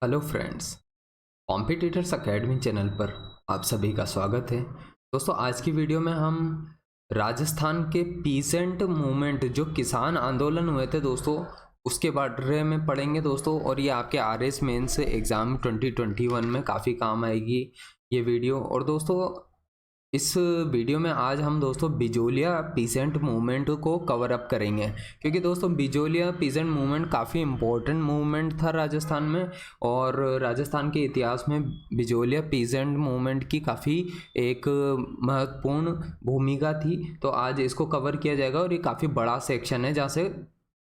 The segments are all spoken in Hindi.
Hello friends, competitors academy channel पर आप सभी का स्वागत है। दोस्तों, आज की वीडियो में हम राजस्थान के पीसेंट मूवमेंट जो किसान आंदोलन हुए थे दोस्तों, उसके बारे में पढ़ेंगे दोस्तों। और ये आपके आरएस मेंस एग्ज़ाम 2021 में काफ़ी काम आएगी ये वीडियो। और दोस्तों, इस वीडियो में आज हम दोस्तों बिजोलिया पीसेंट मूवमेंट को कवर अप करेंगे, क्योंकि दोस्तों बिजोलिया पीसेंट मूवमेंट काफ़ी इम्पोर्टेंट मूवमेंट था राजस्थान में। और राजस्थान के इतिहास में बिजोलिया पीसेंट मूवमेंट की काफ़ी एक महत्वपूर्ण भूमिका थी। तो आज इसको कवर किया जाएगा और ये काफ़ी बड़ा सेक्शन है जहाँ से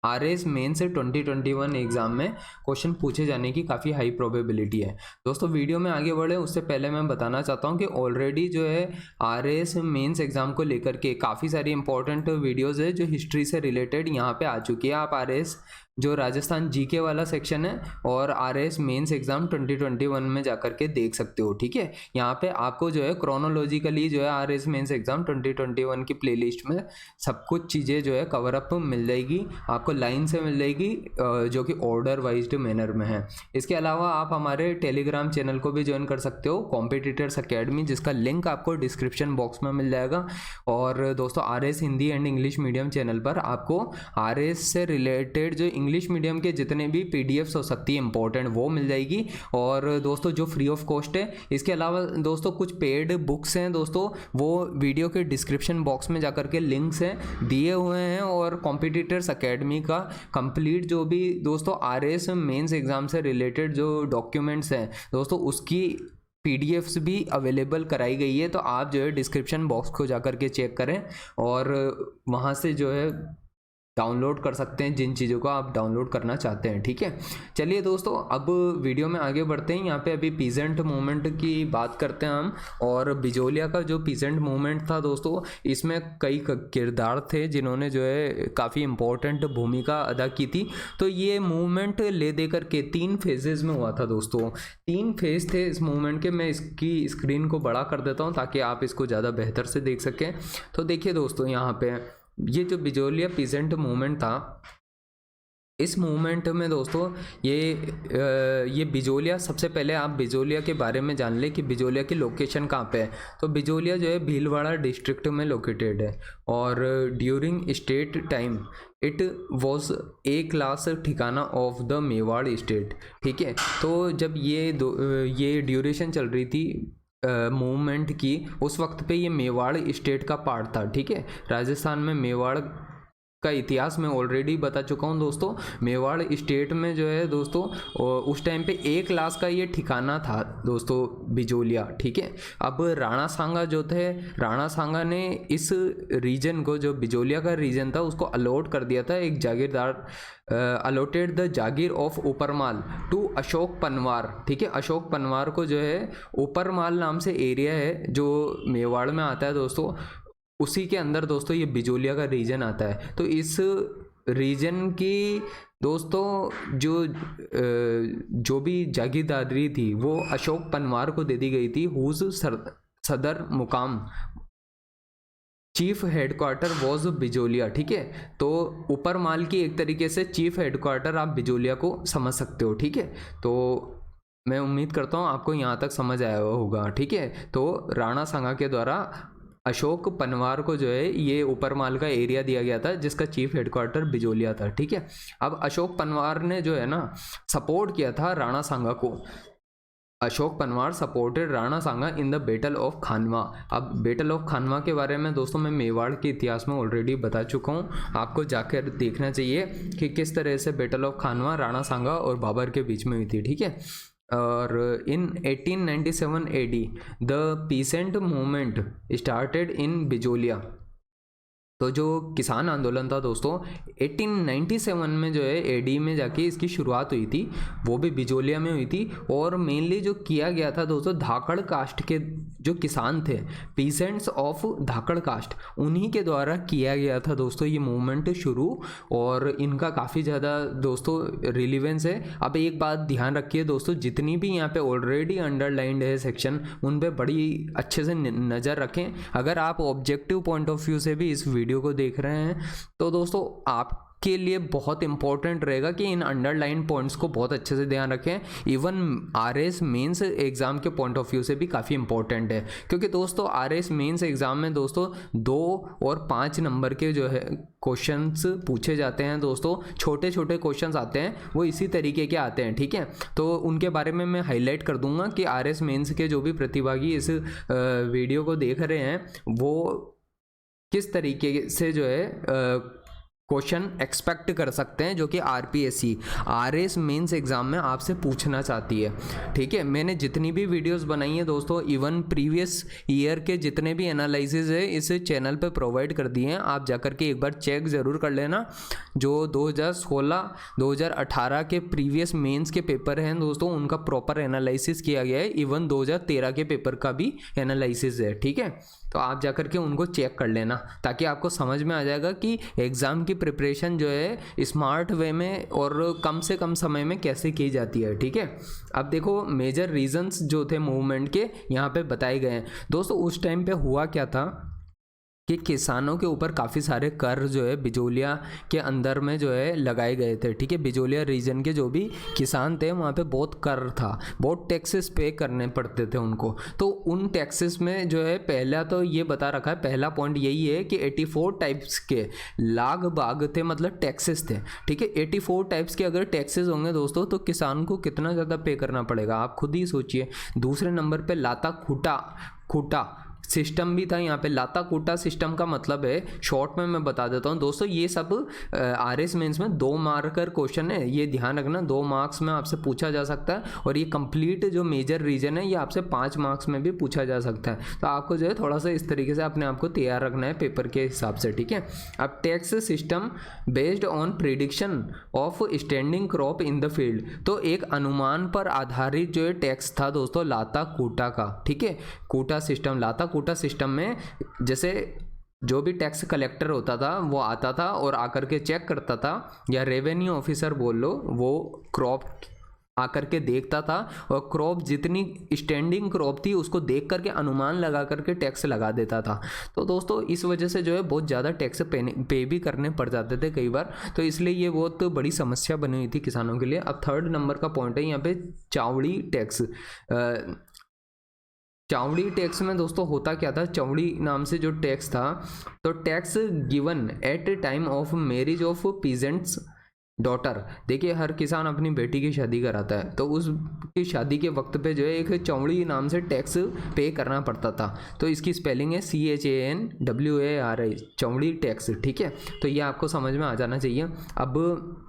आरएस मेन से 2021 एग्जाम में क्वेश्चन पूछे जाने की काफ़ी हाई प्रोबेबिलिटी है। दोस्तों, वीडियो में आगे बढ़े उससे पहले मैं बताना चाहता हूं कि ऑलरेडी जो है आरएस मेंस एग्जाम को लेकर के काफ़ी सारी इंपॉर्टेंट वीडियोस है जो हिस्ट्री से रिलेटेड यहाँ पे आ चुकी है। आप आरएस जो राजस्थान जीके वाला सेक्शन है और आरएस मेंस एग्जाम 2021 में जाकर के देख सकते हो। ठीक है, यहाँ पे आपको जो है क्रोनोलॉजिकली जो है आरएस मेंस एग्जाम 2021 की प्लेलिस्ट में सब कुछ चीज़ें जो है कवर अप मिल जाएगी, आपको लाइन से मिल जाएगी जो कि ऑर्डर वाइज्ड मैनर में है। इसके अलावा आप हमारे टेलीग्राम चैनल को भी ज्वाइन कर सकते हो, कॉम्पिटिटर्स अकेडमी, जिसका लिंक आपको डिस्क्रिप्शन बॉक्स में मिल जाएगा। और दोस्तों, RS Hindi and English medium channel पर आपको आरएस से रिलेटेड जो इंग्लिश मीडियम के जितने भी पीडीएफ्स हो सकती है इंपॉर्टेंट, वो मिल जाएगी। और दोस्तों, जो फ्री ऑफ कॉस्ट है। इसके अलावा दोस्तों कुछ पेड बुक्स हैं दोस्तों, वो वीडियो के डिस्क्रिप्शन बॉक्स में जाकर के लिंक्स हैं दिए हुए हैं। और कॉम्पिटिटर्स अकेडमी का कंप्लीट जो भी दोस्तों आरएस मेंस एग्जाम से रिलेटेड जो डॉक्यूमेंट्स हैं दोस्तों, उसकी पीडीएफ्स भी अवेलेबल कराई गई है। तो आप जो है डिस्क्रिप्शन बॉक्स को जाकर के चेक करें और वहाँ से जो है डाउनलोड कर सकते हैं जिन चीज़ों को आप डाउनलोड करना चाहते हैं। ठीक है, चलिए दोस्तों, अब वीडियो में आगे बढ़ते हैं। यहाँ पे अभी पीसेंट मूवमेंट की बात करते हैं हम। और बिजोलिया का जो पीसेंट मूवमेंट था दोस्तों, इसमें कई किरदार थे जिन्होंने जो है काफ़ी इम्पोर्टेंट भूमिका अदा की थी। तो ये मूवमेंट ले दे करके 3 फेजेज में हुआ था दोस्तों। 3 फेज थे इस मूवमेंट के। मैं इसकी स्क्रीन को बड़ा कर देता हूँ ताकि आप इसको ज़्यादा बेहतर से देख सकें। तो देखिए दोस्तों, यहाँ पे ये जो बिजोलिया पीसेंट मूवमेंट था, इस मूवमेंट में दोस्तों ये बिजोलिया, सबसे पहले आप बिजोलिया के बारे में जान लें कि बिजोलिया की लोकेशन कहाँ पे है। तो बिजोलिया जो है भीलवाड़ा डिस्ट्रिक्ट में लोकेटेड है। और during state time it was a class ठिकाना ऑफ द मेवाड़ स्टेट। ठीक है, तो जब ये ड्यूरेशन चल रही थी मूवमेंट की, उस वक्त पे ये मेवाड़ स्टेट का पार्ट था। ठीक है, राजस्थान में मेवाड़ का इतिहास मैं ऑलरेडी बता चुका हूँ दोस्तों। मेवाड़ स्टेट में जो है दोस्तों उस टाइम पे 1 क्लास का ये ठिकाना था दोस्तों बिजोलिया। ठीक है, अब राणा सांगा जो थे, राणा सांगा ने इस रीजन को, जो बिजोलिया का रीजन था, उसको अलॉट कर दिया था एक जागीरदार, अलॉटेड द जागीर ऑफ ऊपरमाल टू अशोक पनवार। ठीक है, अशोक पनवार को जो है ऊपरमाल नाम से एरिया है जो मेवाड़ में आता है दोस्तों, उसी के अंदर दोस्तों ये बिजोलिया का रीजन आता है। तो इस रीजन की दोस्तों जो भी जागीरदारी थी वो अशोक पनवार को दे दी गई थी, हुज सदर मुकाम चीफ हेडक्वार्टर वॉज बिजोलिया। ठीक है, तो ऊपर माल की एक तरीके से चीफ हेडक्वार्टर आप बिजोलिया को समझ सकते हो। ठीक है, तो मैं उम्मीद करता हूँ आपको यहाँ तक समझ आया होगा। ठीक है, तो राणा सांगा के द्वारा अशोक पनवार को जो है ये ऊपरमाल का एरिया दिया गया था जिसका चीफ हेडक्वार्टर बिजोलिया था। ठीक है, अब अशोक पनवार ने जो है ना सपोर्ट किया था राणा सांगा को। Ashok Panwar supported Rana Sanga in the battle of Khanwa. अब बैटल ऑफ खानवा के बारे में दोस्तों मैं मेवाड़ के इतिहास में ऑलरेडी बता चुका हूँ, आपको जाकर देखना चाहिए कि किस तरह से बैटल ऑफ खानवा राणा सांगा और बाबर के बीच में हुई थी। ठीक है, और इन 1897 AD the pheasant movement started in Bijolia. तो जो किसान आंदोलन था दोस्तों 1897 में जो है एडी में जाके इसकी शुरुआत हुई थी, वो भी बिजोलिया में हुई थी। और मेनली जो किया गया था दोस्तों, धाकड़ कास्ट के जो किसान थे, पीसेंट्स ऑफ धाकड़ कास्ट, उन्हीं के द्वारा किया गया था दोस्तों ये मूवमेंट शुरू। और इनका काफ़ी ज़्यादा दोस्तों रिलीवेंस है। अब एक बात ध्यान रखिए दोस्तों, जितनी भी यहाँ पे ऑलरेडी अंडरलाइंड है सेक्शन, उन पे बड़ी अच्छे से नज़र रखें। अगर आप ऑब्जेक्टिव पॉइंट ऑफ व्यू से भी इस वीडियो को देख रहे हैं तो दोस्तों आप आपके लिए बहुत इंपॉर्टेंट रहेगा कि इन अंडरलाइन पॉइंट्स को बहुत अच्छे से ध्यान रखें। इवन आरएस मेंस एग्जाम के पॉइंट ऑफ व्यू से भी काफ़ी इंपॉर्टेंट है, क्योंकि दोस्तों आरएस मेंस एग्जाम में दोस्तों 2 और 5 नंबर के जो है क्वेश्चंस पूछे जाते हैं दोस्तों। छोटे छोटे क्वेश्चंस आते हैं, वो इसी तरीके के आते हैं, ठीक है। तो उनके बारे में मैं हाईलाइट कर दूंगा कि आरएस मेंस के जो भी प्रतिभागी इस वीडियो को देख रहे हैं वो किस तरीके से जो है क्वेश्चन एक्सपेक्ट कर सकते हैं, जो कि आरपीएससी आरएस मेंस एग्जाम में आपसे पूछना चाहती है, ठीक है। मैंने जितनी भी वीडियोस बनाई है दोस्तों, इवन प्रीवियस ईयर के जितने भी एनालिसिस है इस चैनल पे प्रोवाइड कर दिए हैं, आप जाकर के एक बार चेक ज़रूर कर लेना। जो 2016 2018 के प्रीवियस मेंस के पेपर हैं दोस्तों, उनका प्रॉपर एनालिसिस किया गया है। इवन 2013 के पेपर का भी एनालिसिस है, ठीक है। तो आप जाकर के उनको चेक कर लेना, ताकि आपको समझ में आ जाएगा कि एग्ज़ाम की प्रिपरेशन जो है स्मार्ट वे में और कम से कम समय में कैसे की जाती है, ठीक है। अब देखो मेजर रीजंस जो थे मूवमेंट के यहाँ पे बताए गए हैं दोस्तों। उस टाइम पे हुआ क्या था कि किसानों के ऊपर काफ़ी सारे कर जो है बिजोलिया के अंदर में जो है लगाए गए थे, ठीक है। बिजोलिया रीजन के जो भी किसान थे वहाँ पे बहुत कर था, बहुत टैक्सेस पे करने पड़ते थे उनको। तो उन टैक्सेस में जो है पहला तो ये बता रखा है, पहला पॉइंट यही है कि 84 टाइप्स के लाग बाग थे, मतलब टैक्सेस थे, ठीक है। 84 टाइप्स के अगर टैक्सेस होंगे दोस्तों तो किसान को कितना ज़्यादा पे करना पड़ेगा, आप खुद ही सोचिए। दूसरे नंबर पर लाता खूटा सिस्टम भी था यहाँ पे। लाता कूटा सिस्टम का मतलब है, शॉर्ट में मैं बता देता हूँ दोस्तों, ये सब आरएस मेंस में 2 मार्कर क्वेश्चन है, ये ध्यान रखना। 2 मार्क्स में आपसे पूछा जा सकता है, और ये कंप्लीट जो मेजर रीजन है ये आपसे 5 मार्क्स में भी पूछा जा सकता है। तो आपको जो है थोड़ा सा इस तरीके से अपने आप को तैयार रखना है पेपर के हिसाब से, ठीक है। अब tax system based on prediction of standing crop in the field, तो एक अनुमान पर आधारित जो है टैक्स था दोस्तों लाता कूटा का, ठीक है। कूटा सिस्टम, लाता कूटा सिस्टम में जैसे जो भी टैक्स कलेक्टर होता था वो आता था और आकर के चेक करता था, या रेवेन्यू ऑफिसर बोल लो, वो क्रॉप आकर के देखता था, और क्रॉप जितनी स्टैंडिंग क्रॉप थी उसको देख करके अनुमान लगा करके टैक्स लगा देता था। तो दोस्तों इस वजह से जो है बहुत ज़्यादा टैक्स पे भी करने पड़ जाते थे कई बार, तो इसलिए ये बहुत बड़ी समस्या बनी हुई थी किसानों के लिए। अब 3rd नंबर का पॉइंट है यहाँ पे चावड़ी टैक्स। चावड़ी टैक्स में दोस्तों होता क्या था, चावड़ी नाम से जो टैक्स था, तो tax given at time of marriage of peasants daughter. देखिए हर किसान अपनी बेटी की शादी कराता है, तो उसकी शादी के वक्त पे जो है एक चावड़ी नाम से टैक्स पे करना पड़ता था। तो इसकी स्पेलिंग है CHANWARI, चावड़ी टैक्स, ठीक है। तो ये आपको समझ में आ जाना चाहिए। अब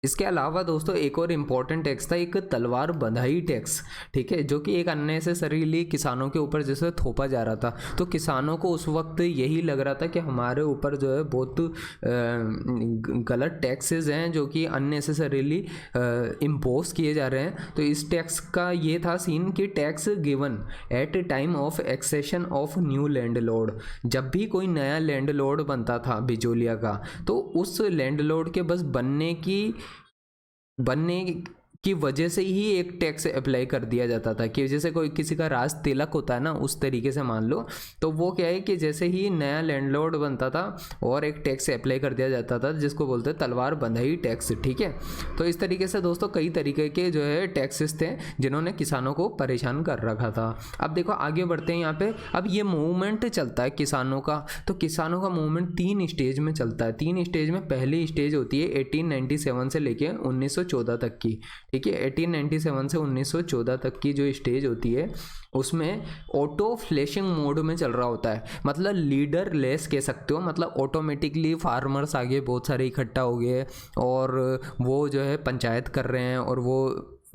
इसके अलावा दोस्तों एक और इम्पॉर्टेंट टैक्स था, एक तलवार बंधाई टैक्स, ठीक है, जो कि एक अननेसेसरीली किसानों के ऊपर जैसे थोपा जा रहा था। तो किसानों को उस वक्त यही लग रहा था कि हमारे ऊपर जो है बहुत गलत टैक्सेस हैं जो कि अननेसेसरीली इम्पोज किए जा रहे हैं। तो इस टैक्स का ये था सीन कि tax given at time of accession of new landlord. जब भी कोई नया लैंडलॉर्ड बनता था बिजोलिया का, तो उस लैंडलॉर्ड के बस बनने की वजह से ही एक टैक्स अप्लाई कर दिया जाता था, कि जैसे कोई किसी का राज तिलक होता है ना, उस तरीके से मान लो। तो वो क्या है कि जैसे ही नया लैंडलॉर्ड बनता था और एक टैक्स अप्लाई कर दिया जाता था, जिसको बोलते हैं तलवार बंधाई टैक्स, ठीक है। तो इस तरीके से दोस्तों कई तरीके के जो है टैक्सेस थे जिन्होंने किसानों को परेशान कर रखा था। अब देखो आगे बढ़ते हैं यहाँ पे। अब ये मूवमेंट चलता है किसानों का, तो किसानों का मूवमेंट 3 स्टेज में चलता है। 3 स्टेज में पहली स्टेज होती है 1897 से लेके 1914 तक की, ठीक है। 1897 से 1914 तक की जो स्टेज होती है उसमें ऑटो फ्लैशिंग मोड में चल रहा होता है, मतलब लीडर लेस कह सकते हो। मतलब ऑटोमेटिकली फार्मर्स आगे बहुत सारे इकट्ठा हो गए और वो जो है पंचायत कर रहे हैं और वो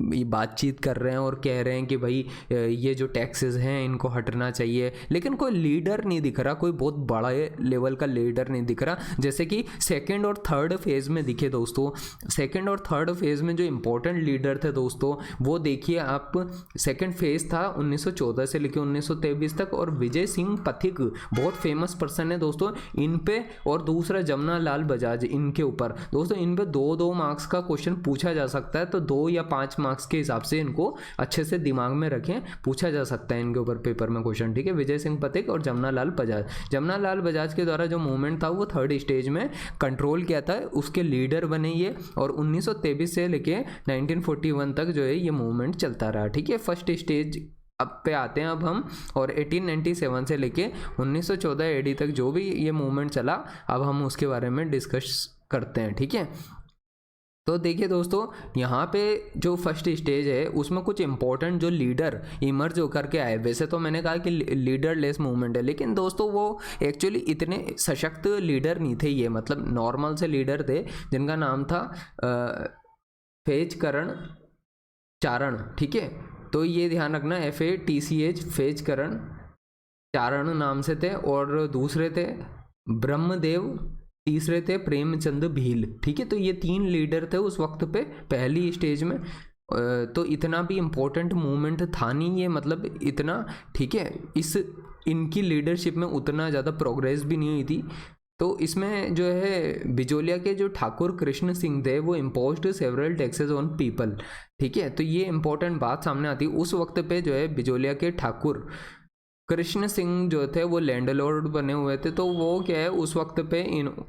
बातचीत कर रहे हैं और कह रहे हैं कि भाई ये जो टैक्सेस हैं इनको हटना चाहिए, लेकिन कोई लीडर नहीं दिख रहा, कोई बहुत बड़ा लेवल का लीडर नहीं दिख रहा, जैसे कि 2nd और 3rd फेज़ में दिखे दोस्तों। 2nd और 3rd फेज़ में जो इंपॉर्टेंट लीडर थे दोस्तों, वो देखिए आप। 2nd फेज़ था 1914 से लेकर 1923 तक, और विजय सिंह पथिक बहुत फेमस पर्सन है दोस्तों इन पे, और दूसरा जमुना लाल बजाज, इनके ऊपर दोस्तों इन पे 2-2 मार्क्स का क्वेश्चन पूछा जा सकता है। तो 2 या 5 मार्क्स के हिसाब से इनको अच्छे से दिमाग में रखें, पूछा जा सकता है इनके ऊपर पेपर में क्वेश्चन, ठीक है। विजय सिंह पथिक और जमुना लाल बजाज, जमुना लाल बजाज के द्वारा जो मूवमेंट था वो थर्ड स्टेज में कंट्रोल किया था, उसके लीडर बने ये, और 1923 से लेके 1941 तक जो है ये मूवमेंट चलता रहा, ठीक है। फर्स्ट स्टेज अब पे आते हैं अब हम, और 1897 से लेके 1914 एडी तक जो भी ये मूवमेंट चला, अब हम उसके बारे में डिस्कस करते हैं, ठीक है। तो देखिए दोस्तों, यहाँ पे जो फर्स्ट स्टेज है उसमें कुछ इंपॉर्टेंट जो लीडर इमर्ज होकर के आए, वैसे तो मैंने कहा कि लीडरलेस मूवमेंट है, लेकिन दोस्तों वो एक्चुअली इतने सशक्त लीडर नहीं थे ये, मतलब नॉर्मल से लीडर थे जिनका नाम था फेजकरण चारण, ठीक है। तो ये ध्यान रखना, FATCH फेजकरण चारण नाम से थे, और दूसरे थे ब्रह्मदेव, तीसरे थे प्रेमचंद भील, ठीक है। तो ये 3 लीडर थे उस वक्त पे पहली स्टेज में। तो इतना भी इम्पोर्टेंट मूवमेंट था नहीं ये, मतलब इतना, ठीक है। इनकी लीडरशिप में उतना ज़्यादा प्रोग्रेस भी नहीं हुई थी। तो इसमें जो है बिजोलिया के जो ठाकुर कृष्ण सिंह थे वो imposed several taxes on people, ठीक है। तो ये इंपॉर्टेंट बात सामने आती है, उस वक्त पे जो है बिजोलिया के ठाकुर कृष्ण सिंह जो थे वो लैंडलॉर्ड बने हुए थे। तो वो क्या है, उस वक्त पे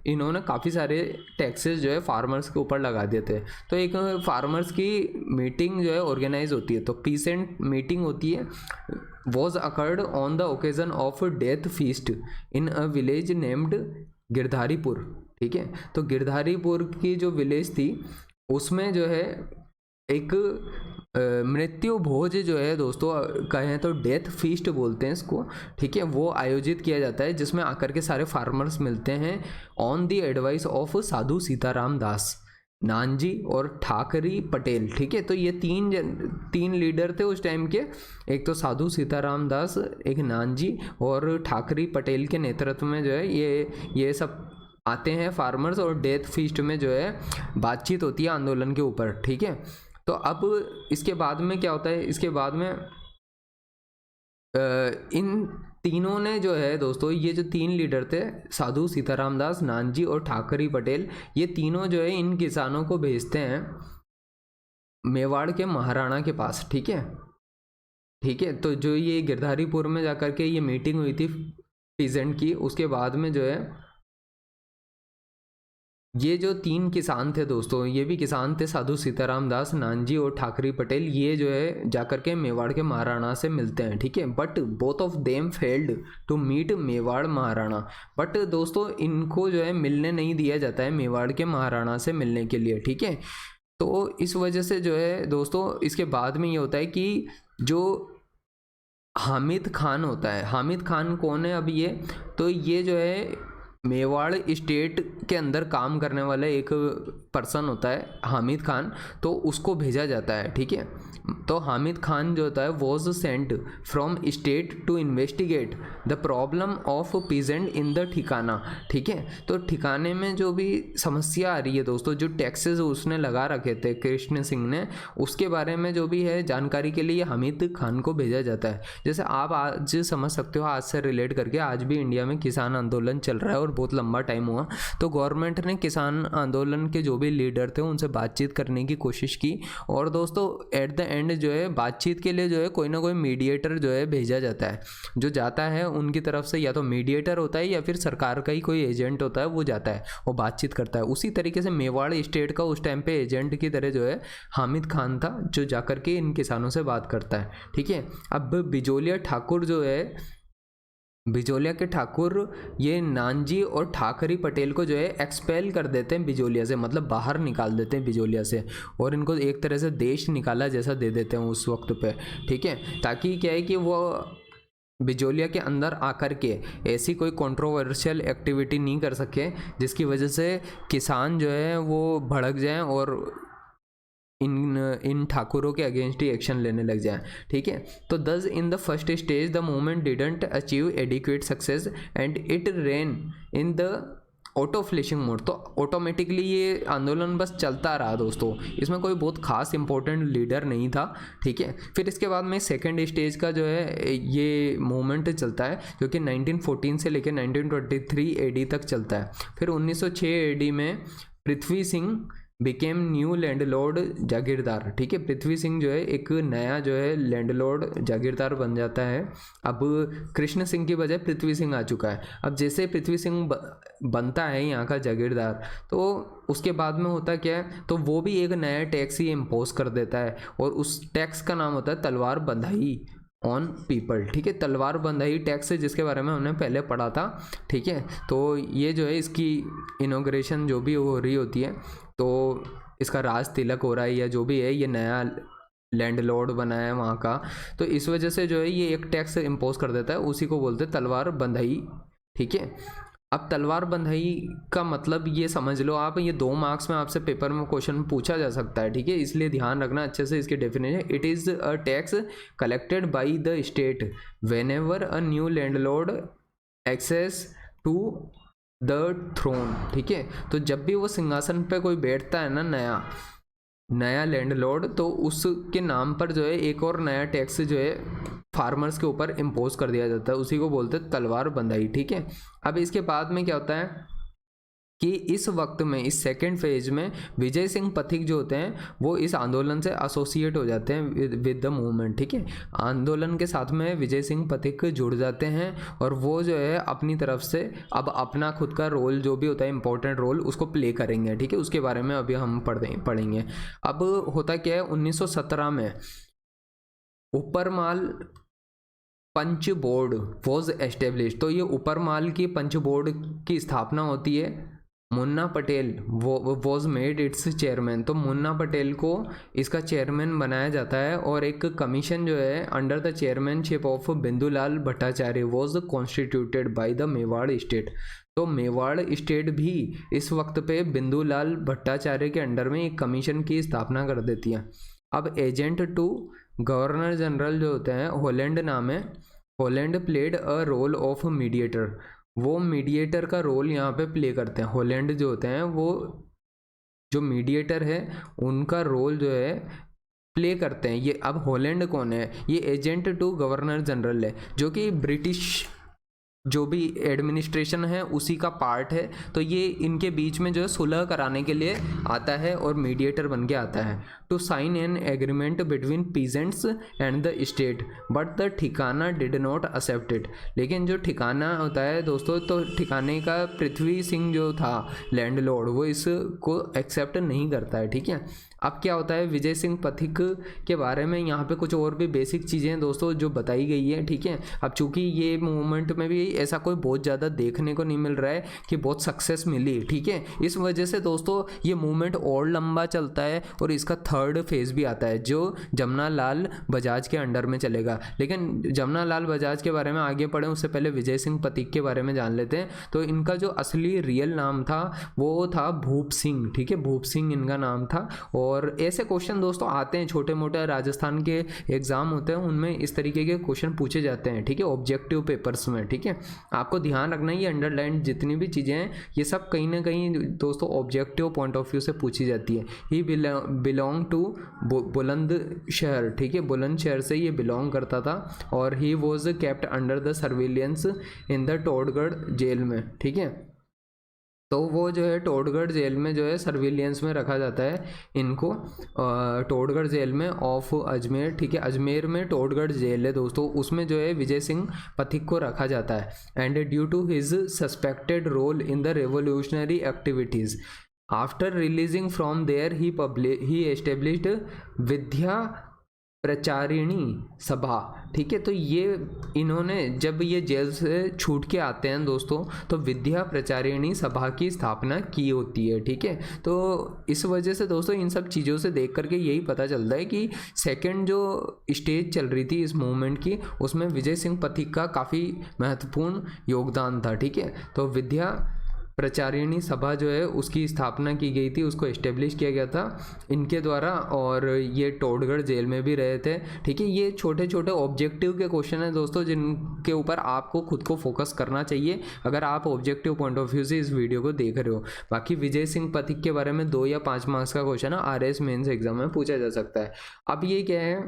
इन्होंने काफ़ी सारे टैक्सेस जो है फार्मर्स के ऊपर लगा दिए थे। तो एक फार्मर्स की मीटिंग जो है ऑर्गेनाइज होती है, तो पीसेंट मीटिंग होती है, was occurred on the occasion of death feast in a village named Girdharipur, ठीक है। तो गिरधारीपुर की जो विलेज थी उसमें जो है एक मृत्यु भोज जो है दोस्तों, कहें तो डेथ फीस्ट बोलते हैं इसको, ठीक है, वो आयोजित किया जाता है, जिसमें आकर के सारे फार्मर्स मिलते हैं ऑन द एडवाइस ऑफ साधु सीताराम दास, नानजी और ठाकरी पटेल, ठीक है। तो ये तीन लीडर थे उस टाइम के, एक तो साधु सीताराम दास, एक नानजी और ठाकरी पटेल के नेतृत्व में जो है ये सब आते हैं फार्मर्स, और डेथ फीस्ट में जो है बातचीत होती है आंदोलन के ऊपर, ठीक है। तो अब इसके बाद में क्या होता है, इसके बाद में इन तीनों ने जो है दोस्तों, ये जो 3 लीडर थे साधु सीताराम दास, नानजी और ठाकरी पटेल, ये तीनों जो है इन किसानों को भेजते हैं मेवाड़ के महाराणा के पास, ठीक है, ठीक है। तो जो ये गिरधारीपुर में जाकर के ये मीटिंग हुई थी पीजेंट की, उसके बाद में जो है ये जो 3 किसान थे दोस्तों, ये भी किसान थे, साधु सीताराम दास, नानजी और ठाकरी पटेल, ये जो है जाकर के मेवाड़ के महाराणा से मिलते हैं, ठीक है। But both of them failed to meet Mewar Maharana, but दोस्तों इनको जो है मिलने नहीं दिया जाता है मेवाड़ के महाराणा से मिलने के लिए, ठीक है। तो इस वजह से जो है दोस्तों इसके बाद में ये होता है कि जो हामिद खान होता है, हामिद खान कौन है अब ये, तो ये जो है मेवाड़ स्टेट के अंदर काम करने वाला एक पर्सन होता है हामिद खान, तो उसको भेजा जाता है, ठीक है। तो हामिद खान जो होता है was sent from state to investigate the problem of peasant in the thikana, ठीक है। तो ठिकाने में जो भी समस्या आ रही है दोस्तों, जो टैक्सेस उसने लगा रखे थे कृष्ण सिंह ने, उसके बारे में जो भी है जानकारी के लिए हामिद खान को भेजा जाता है। जैसे आप आज समझ सकते हो, आज से रिलेट करके, आज भी इंडिया में किसान आंदोलन चल रहा है और बहुत लंबा टाइम हुआ, तो गवर्नमेंट ने किसान आंदोलन के जो भी लीडर थे उनसे बातचीत करने की कोशिश की, और दोस्तों एट द एंड जो है बातचीत के लिए जो है कोई ना कोई मीडिएटर जो है भेजा जाता है, जो जाता है उनकी तरफ से, या तो मीडिएटर होता है या फिर सरकार का ही कोई एजेंट होता है, वो जाता है वो बातचीत करता है। उसी तरीके से मेवाड़ स्टेट का उस टाइम पे एजेंट की तरह जो है हामिद खान था, जो जाकर के इन किसानों से बात करता है, ठीक है। अब बिजोलिया ठाकुर जो है, बिजोलिया के ठाकुर ये नानजी और ठाकरी पटेल को जो है एक्सपेल कर देते हैं बिजोलिया से, मतलब बाहर निकाल देते हैं बिजोलिया से, और इनको एक तरह से देश निकाला जैसा दे देते हैं उस वक्त पे, ठीक है। ताकि क्या है कि वो बिजोलिया के अंदर आकर के ऐसी कोई कंट्रोवर्शियल एक्टिविटी नहीं कर सके जिसकी वजह से किसान जो है वो भड़क जाएं और इन ठाकुरों के अगेंस्ट ही एक्शन लेने लग जाए, ठीक है। तो thus in the first stage the movement didn't achieve adequate success and it ran in the auto flushing mode. तो ऑटोमेटिकली ये आंदोलन बस चलता रहा दोस्तों, इसमें कोई बहुत खास इंपॉर्टेंट लीडर नहीं था, ठीक है। फिर इसके बाद में सेकेंड स्टेज का जो है ये मूवमेंट चलता है, जो कि 1914 से लेकर 1923 AD तक चलता है। फिर 1906 AD में Prithvi Singh became new landlord जागीरदार, ठीक है। पृथ्वी सिंह जो है एक नया जो है लैंडलॉर्ड जागीरदार बन जाता है। अब कृष्ण सिंह की बजाय पृथ्वी सिंह आ चुका है। अब जैसे पृथ्वी सिंह बनता है यहाँ का जागीरदार, तो उसके बाद में होता क्या है, तो वो भी एक नया टैक्स ही इम्पोज कर देता है, और उस टैक्स का नाम होता है तलवार बंधाई ऑन पीपल, ठीक है। तलवार बंधाई टैक्स है, जिसके बारे में हमने पहले पढ़ा था, ठीक है। तो ये जो है इसकी इनॉग्रेशन जो भी हो रही होती है, तो इसका राज तिलक हो रहा है या जो भी है, ये नया लैंडलॉर्ड बना है वहाँ का, तो इस वजह से जो है ये एक टैक्स इम्पोज कर देता है, उसी को बोलते हैं तलवार बंधाई, ठीक है। अब तलवार बंधाई का मतलब ये समझ लो आप, ये 2 मार्क्स में आपसे पेपर में क्वेश्चन पूछा जा सकता है, ठीक है। इसलिए ध्यान रखना अच्छे से इसके definition. It is a tax collected by the state whenever a new landlord access to the throne, ठीक है। तो जब भी वो सिंहासन पे कोई बैठता है ना, नया लैंडलॉर्ड, तो उसके नाम पर जो है एक और नया टैक्स जो है फार्मर्स के ऊपर इम्पोज कर दिया जाता है, उसी को बोलते हैं तलवार बंधाई, ठीक है। अब इसके बाद में क्या होता है कि इस वक्त में, इस सेकेंड फेज में, विजय सिंह पथिक जो होते हैं वो इस आंदोलन से एसोसिएट हो जाते हैं विद द मूवमेंट, ठीक है। आंदोलन के साथ में विजय सिंह पथिक जुड़ जाते हैं, और वो जो है अपनी तरफ से अब अपना खुद का रोल जो भी होता है, इंपॉर्टेंट रोल, उसको प्ले करेंगे, ठीक है। उसके बारे में अभी हम पढ़ेंगे। अब होता क्या है, 1917 में ऊपरमाल पंच बोर्ड वॉज एस्टेब्लिश। तो ये ऊपरमाल की पंच बोर्ड की स्थापना होती है। Munna Patel was made it's chairman. तो मुन्ना पटेल को इसका चेयरमैन बनाया जाता है, और एक कमीशन जो है under the chairmanship of Bindulal Bhattacharya was constituted by the Mewar state. तो मेवाड़ स्टेट भी इस वक्त पे बिंदुलाल भट्टाचार्य के अंडर में एक कमीशन की स्थापना कर देती है। अब एजेंट टू गवर्नर जनरल जो होते हैं, हॉलैंड नाम है, Holland played a role of mediator. वो मीडिएटर का रोल यहाँ पे प्ले करते हैं। हॉलैंड जो होते हैं वो जो मीडिएटर है उनका रोल जो है प्ले करते हैं। ये अब हॉलैंड कौन है, ये एजेंट टू गवर्नर जनरल है, जो कि ब्रिटिश जो भी एडमिनिस्ट्रेशन है उसी का पार्ट है। तो ये इनके बीच में जो है सुलह कराने के लिए आता है और मीडिएटर बन के आता है। To sign an agreement between peasants and the state, but the thikana did not accept it. लेकिन जो ठिकाना होता है दोस्तों, तो ठिकाने का पृथ्वी सिंह जो था लैंडलॉर्ड, वो इसको एक्सेप्ट नहीं करता है, ठीक है। अब क्या होता है, विजय सिंह पथिक के बारे में यहाँ पे कुछ और भी बेसिक चीज़ें हैं दोस्तों जो बताई गई है, ठीक है। अब चूंकि ये मूवमेंट में भी ऐसा कोई बहुत ज़्यादा देखने को नहीं मिल रहा है कि बहुत सक्सेस मिली, ठीक है। इस वजह से दोस्तों ये मूवमेंट और लंबा चलता है, और इसका 3rd फेज़ भी आता है जो जमुना लाल बजाज के अंडर में चलेगा। लेकिन जमुना लाल बजाज के बारे में आगे पढ़ें उससे पहले विजय सिंह पथिक के बारे में जान लेते हैं। तो इनका जो असली रियल नाम था वो था भूप सिंह, ठीक है। भूप सिंह इनका नाम था। और ऐसे क्वेश्चन दोस्तों आते हैं, छोटे मोटे राजस्थान के एग्जाम होते हैं उनमें इस तरीके के क्वेश्चन पूछे जाते हैं, ठीक है, ऑब्जेक्टिव पेपर्स में, ठीक है। आपको ध्यान रखना है ये अंडरलाइन जितनी भी चीज़ें हैं ये सब कहीं ना कहीं दोस्तों ऑब्जेक्टिव पॉइंट ऑफ व्यू से पूछी जाती है। ही बिलोंग टू बुलंदशहर, ठीक है, बुलंदशहर से ये बिलोंग करता था, और he was kept under the surveillance in the Todgarh jail में, ठीक है। तो वो जो है टोडगढ़ जेल में जो है सर्विलियंस में रखा जाता है इनको, टोडगढ़ जेल में ऑफ अजमेर, ठीक है। अजमेर में टोडगढ़ जेल है दोस्तों, उसमें जो है विजय सिंह पथिक को रखा जाता है। And due to his suspected role in the revolutionary activities after releasing from there he established Vidya Pracharini Sabha, ठीक है। तो ये इन्होंने जब ये जेल से छूट के आते हैं दोस्तों, तो विद्या प्रचारिणी सभा की स्थापना की होती है, ठीक है। तो इस वजह से दोस्तों इन सब चीज़ों से देख करके यही पता चलता है कि सेकंड जो स्टेज चल रही थी इस मूवमेंट की, उसमें विजय सिंह पथिक का काफ़ी महत्वपूर्ण योगदान था, ठीक है। तो विद्या प्रचारिणी सभा जो है उसकी स्थापना की गई थी, उसको इस्टेब्लिश किया गया था इनके द्वारा, और ये टोडगढ़ जेल में भी रहे थे, ठीक है। ये छोटे छोटे ऑब्जेक्टिव के क्वेश्चन हैं दोस्तों जिनके ऊपर आपको खुद को फोकस करना चाहिए अगर आप ऑब्जेक्टिव पॉइंट ऑफ व्यू से इस वीडियो को देख रहे हो। बाकी विजय सिंह पथिक के बारे में 2 या 5 मार्क्स का क्वेश्चन है RS मेंस एग्जाम में पूछा जा सकता है। अब ये क्या है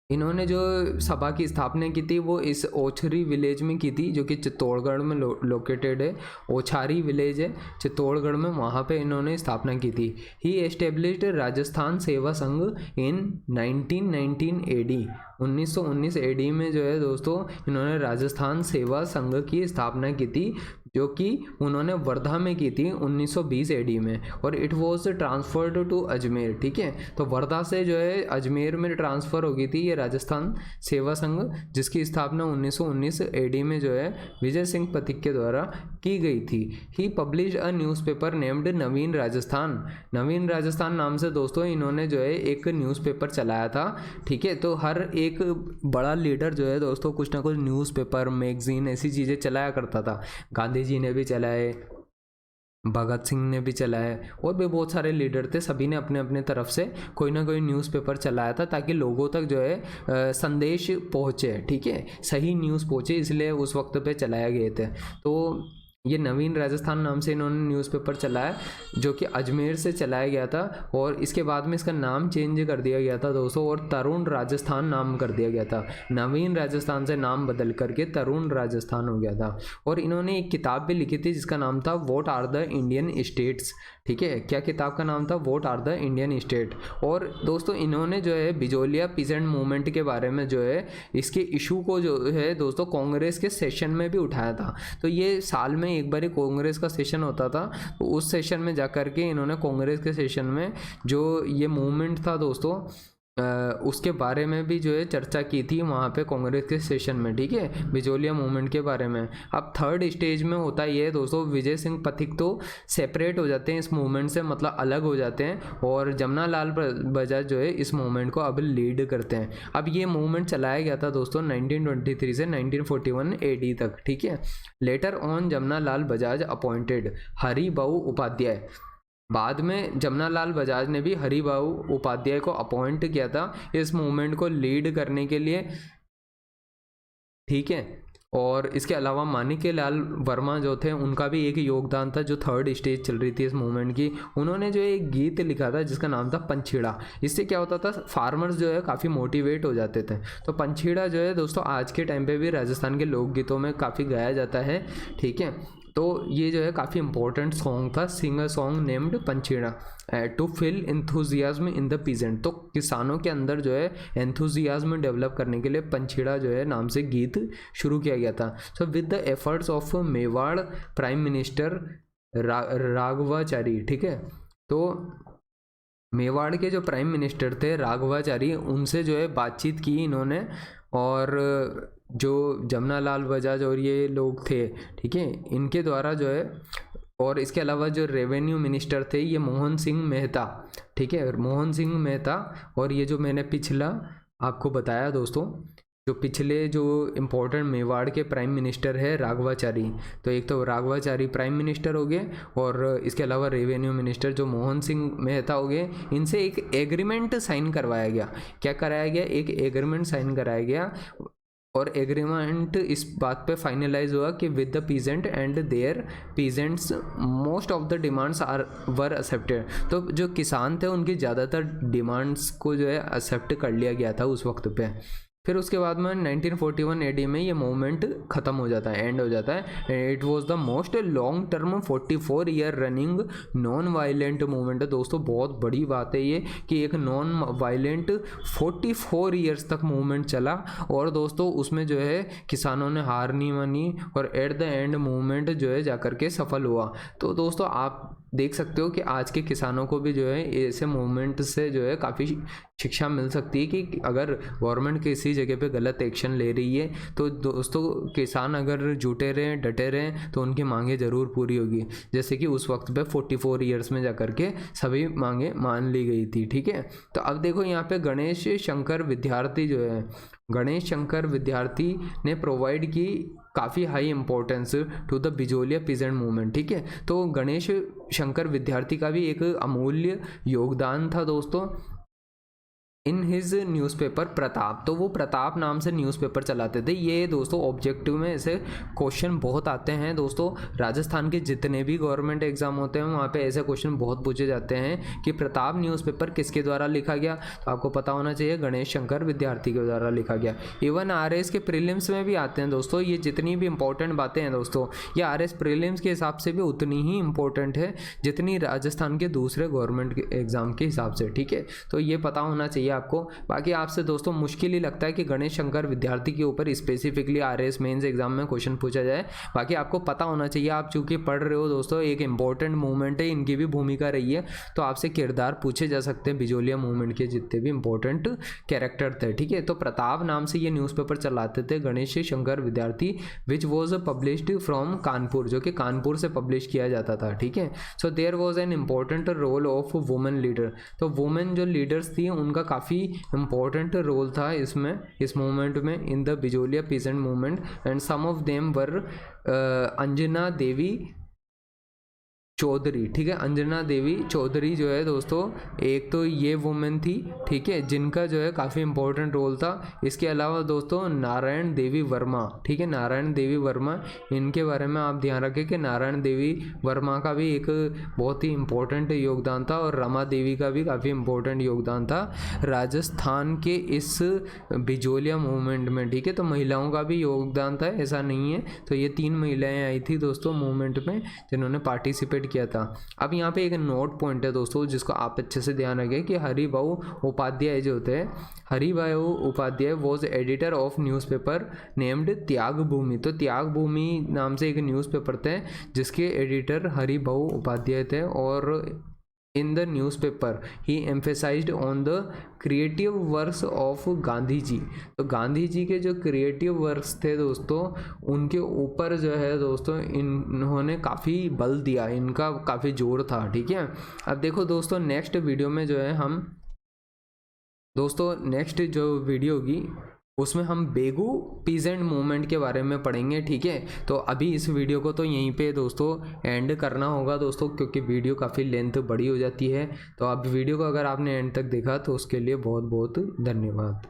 इन्होंने जो सभा की स्थापना की थी वो इस ओछरी विलेज में की थी, जो कि चित्तौड़गढ़ में लोकेटेड है। ओछारी विलेज है चित्तौड़गढ़ में, वहाँ पे इन्होंने स्थापना की थी। ही एस्टेब्लिश्ड राजस्थान सेवा संघ इन 1919 AD। 1919 AD में जो है दोस्तों इन्होंने राजस्थान सेवा संघ की स्थापना की थी, जो कि उन्होंने वर्धा में की थी 1920 AD में, और it was transferred to Ajmer. ठीक है, तो वर्धा से जो है अजमेर में ट्रांसफ़र हो गई थी ये राजस्थान सेवा संघ, जिसकी स्थापना 1919 AD में जो है विजय सिंह पथिक के द्वारा की गई थी। ही पब्लिश अ न्यूज़पेपर नेम्ड नवीन राजस्थान। नवीन राजस्थान नाम से दोस्तों इन्होंने जो है एक न्यूज़पेपर चलाया था। ठीक है, तो हर एक बड़ा लीडर जो है दोस्तों कुछ ना कुछ न्यूज़पेपर, मैगजीन, ऐसी चीज़ें चलाया करता था। गांधी जी ने भी चलाए, भगत सिंह ने भी चलाए, और भी बहुत सारे लीडर थे। सभी ने अपने अपने तरफ से कोई ना कोई न्यूज़पेपर चलाया था, ताकि लोगों तक जो है संदेश पहुँचे। ठीक है, सही न्यूज़ पहुँचे, इसलिए उस वक्त पे चलाए गए थे। तो ये नवीन राजस्थान नाम से इन्होंने न्यूज़पेपर चलाया, जो कि अजमेर से चलाया गया था, और इसके बाद में इसका नाम चेंज कर दिया गया था दोस्तों, और तरुण राजस्थान नाम कर दिया गया था। नवीन राजस्थान से नाम बदल करके तरुण राजस्थान हो गया था। और इन्होंने एक किताब भी लिखी थी जिसका नाम था what are the Indian states. ठीक है, क्या किताब का नाम था? What are the Indian state. और दोस्तों इन्होंने जो है बिजोलिया पीसेंट मूवमेंट के बारे में जो है इसके इशू को जो है दोस्तों कांग्रेस के सेशन में भी उठाया था। तो ये साल में एक बार ही कांग्रेस का सेशन होता था, तो उस सेशन में जा कर के इन्होंने कांग्रेस के सेशन में जो ये मूवमेंट था दोस्तों उसके बारे में भी जो है चर्चा की थी वहाँ पे कांग्रेस के सेशन में। ठीक है, बिजोलिया मूवमेंट के बारे में। अब थर्ड स्टेज में होता ये है दोस्तों, विजय सिंह पथिक तो सेपरेट हो जाते हैं इस मूवमेंट से, मतलब अलग हो जाते हैं, और जमना लाल बजाज जो है इस मूवमेंट को अब लीड करते हैं। अब ये मूवमेंट चलाया गया था दोस्तों 1923 से 1941 AD तक। ठीक है, letter on Jamna Lal Bajaj appointed Haribhau Upadhyay. बाद में जमना लाल बजाज ने भी हरिबाऊ उपाध्याय को अपॉइंट किया था इस मूवमेंट को लीड करने के लिए। ठीक है, और इसके अलावा माणिक्य लाल वर्मा जो थे उनका भी एक योगदान था, जो थर्ड स्टेज चल रही थी इस मूवमेंट की। उन्होंने जो एक गीत लिखा था जिसका नाम था पंछीड़ा। इससे क्या होता था, फार्मर्स जो है काफ़ी मोटिवेट हो जाते थे। तो पंछीड़ा जो है दोस्तों आज के टाइम पे भी राजस्थान के लोकगीतों में काफ़ी गाया जाता है। ठीक है, तो ये जो है काफ़ी इंपॉर्टेंट सॉन्ग था, singer song named Panchhida to fill enthusiasm in the peasant. तो किसानों के अंदर जो है एंथुजियाज्म डेवलप करने के लिए पंछीड़ा जो है नाम से गीत शुरू किया गया था। So with the efforts of Mewar prime minister Raghavachari. ठीक है, तो मेवाड़ के जो प्राइम मिनिस्टर थे राघवाचारी, उनसे जो है बातचीत की इन्होंने, और जो जमना लाल बजाज और ये लोग थे, ठीक है, इनके द्वारा जो है, और इसके अलावा जो रेवेन्यू मिनिस्टर थे ये मोहन सिंह मेहता। ठीक है, मोहन सिंह मेहता, और ये जो मैंने पिछला आपको बताया दोस्तों, जो पिछले जो इम्पोर्टेंट मेवाड़ के प्राइम मिनिस्टर है राघवाचारी, तो एक तो राघवाचारी प्राइम मिनिस्टर हो गए, और इसके अलावा रेवेन्यू मिनिस्टर जो मोहन सिंह मेहता हो गए। इनसे एक एग्रीमेंट साइन करवाया गया। क्या कराया गया? एक एग्रीमेंट साइन कराया गया, और एग्रीमेंट इस बात पे फाइनलाइज हुआ कि with the peasant and their peasants most of the demands were accepted. तो जो किसान थे उनकी ज़्यादातर डिमांड्स को जो है एक्सेप्ट कर लिया गया था उस वक्त पे। फिर उसके बाद में 1941 AD में ये मूवमेंट ख़त्म हो जाता है, एंड हो जाता है। It was the most long term 44 year running non violent movement है दोस्तों। बहुत बड़ी बात है ये कि एक नॉन वायलेंट 44 ईयर्स तक मूवमेंट चला, और दोस्तों उसमें जो है किसानों ने हार नहीं मानी, और एट द एंड मूवमेंट जो है जाकर के सफल हुआ। तो दोस्तों आप देख सकते हो कि आज के किसानों को भी जो है ऐसे मूवमेंट से जो है काफ़ी शिक्षा मिल सकती है कि अगर गवर्नमेंट किसी जगह पे गलत एक्शन ले रही है तो दोस्तों किसान अगर जुटे रहें, डटे रहें, तो उनकी मांगे ज़रूर पूरी होगी। जैसे कि उस वक्त पे 44 ईयर्स में जाकर के सभी मांगे मान ली गई थी। ठीक है, तो अब देखो यहाँ पे गणेश शंकर विद्यार्थी जो है, गणेश शंकर विद्यार्थी ने प्रोवाइड की काफ़ी high importance to the Bijolia peasant movement. ठीक है, तो गणेश शंकर विद्यार्थी का भी एक अमूल्य योगदान था दोस्तों इन हिज न्यूज़पेपर प्रताप, तो वो प्रताप नाम से न्यूज़पेपर चलाते थे। ये दोस्तों ऑब्जेक्टिव में ऐसे क्वेश्चन बहुत आते हैं दोस्तों। राजस्थान के जितने भी गवर्नमेंट एग्जाम होते हैं वहाँ पे ऐसे क्वेश्चन बहुत पूछे जाते हैं कि प्रताप न्यूज़पेपर किसके द्वारा लिखा गया, तो आपको पता होना चाहिए गणेश शंकर विद्यार्थी के द्वारा लिखा गया। इवन आरएस के प्रीलिम्स में भी आते हैं दोस्तों। ये जितनी भी इंपॉर्टेंट बातें हैं दोस्तों, ये आरएस प्रीलिम्स के हिसाब से भी उतनी ही इंपॉर्टेंट है जितनी राजस्थान के दूसरे गवर्नमेंट एग्जाम के हिसाब से, ठीक है। तो ये पता होना चाहिए आपको। बाकी आपसे दोस्तों मुश्किल ही लगता है कि गणेश शंकर विद्यार्थी के ऊपर स्पेसिफिकली आरएस मेंस एग्जाम में क्वेश्चन पूछा जाए। बाकी आपको पता होना चाहिए, आप चूंकि पढ़ रहे हो दोस्तों, एक इंपॉर्टेंट मूवमेंट है, इनकी भी भूमिका रही है, तो आपसे किरदार पूछे जा सकते हैं बिजोलिया मूवमेंट के जितने भी इंपॉर्टेंट कैरेक्टर थे, ठीक है। तो प्रताप नाम से ये न्यूज़पेपर चलाते थे गणेश शंकर विद्यार्थी, which was published from Kanpur, जो कि कानपुर से पब्लिश किया जाता था, ठीक है। So there was an important role of women leader, तो वुमेन जो लीडर्स थी उनका काफ़ी इम्पोर्टेंट रोल था इसमें, इस मूवमेंट में, in the Bijolia peasant movement. And some of them were Anjana Devi Chaudhary, ठीक है। अंजना देवी चौधरी जो है दोस्तों, एक तो ये वुमेन थी, ठीक है, जिनका जो है काफ़ी इंपॉर्टेंट रोल था। इसके अलावा दोस्तों नारायण देवी वर्मा, ठीक है, नारायण देवी वर्मा, इनके बारे में आप ध्यान रखें कि नारायण देवी वर्मा का भी एक बहुत ही इम्पोर्टेंट योगदान था, और रमा देवी का भी काफ़ी इम्पोर्टेंट योगदान था राजस्थान के इस बिजोलिया मूवमेंट में, ठीक है। तो महिलाओं का भी योगदान था, ऐसा नहीं है। तो ये 3 महिलाएं आई थी दोस्तों मूवमेंट में जिन्होंने पार्टिसिपेट किया था। अब यहाँ पे एक नोट पॉइंट है दोस्तों जिसको आप अच्छे से ध्यान रखें कि हरिभाऊ उपाध्याय जो होते हैं, Haribhau Upadhyay was editor of newspaper named Tyag Bhumi, तो त्याग भूमि नाम से एक न्यूज़पेपर थे जिसके एडिटर हरिभाऊ उपाध्याय थे। और in the newspaper he emphasized on the creative works of Gandhi ji, तो गांधी जी के जो क्रिएटिव वर्क्स थे दोस्तों उनके ऊपर जो है दोस्तों इन्होंने काफ़ी बल दिया, इनका काफ़ी जोर था, ठीक है। अब देखो दोस्तों नेक्स्ट वीडियो में जो है हम दोस्तों नेक्स्ट जो वीडियो होगी उसमें हम बेगू पीजेंट मूवमेंट के बारे में पढ़ेंगे, ठीक है। तो अभी इस वीडियो को तो यहीं पे दोस्तों एंड करना होगा दोस्तों, क्योंकि वीडियो काफ़ी लेंथ बड़ी हो जाती है। तो अब वीडियो को अगर आपने एंड तक देखा तो उसके लिए बहुत बहुत धन्यवाद।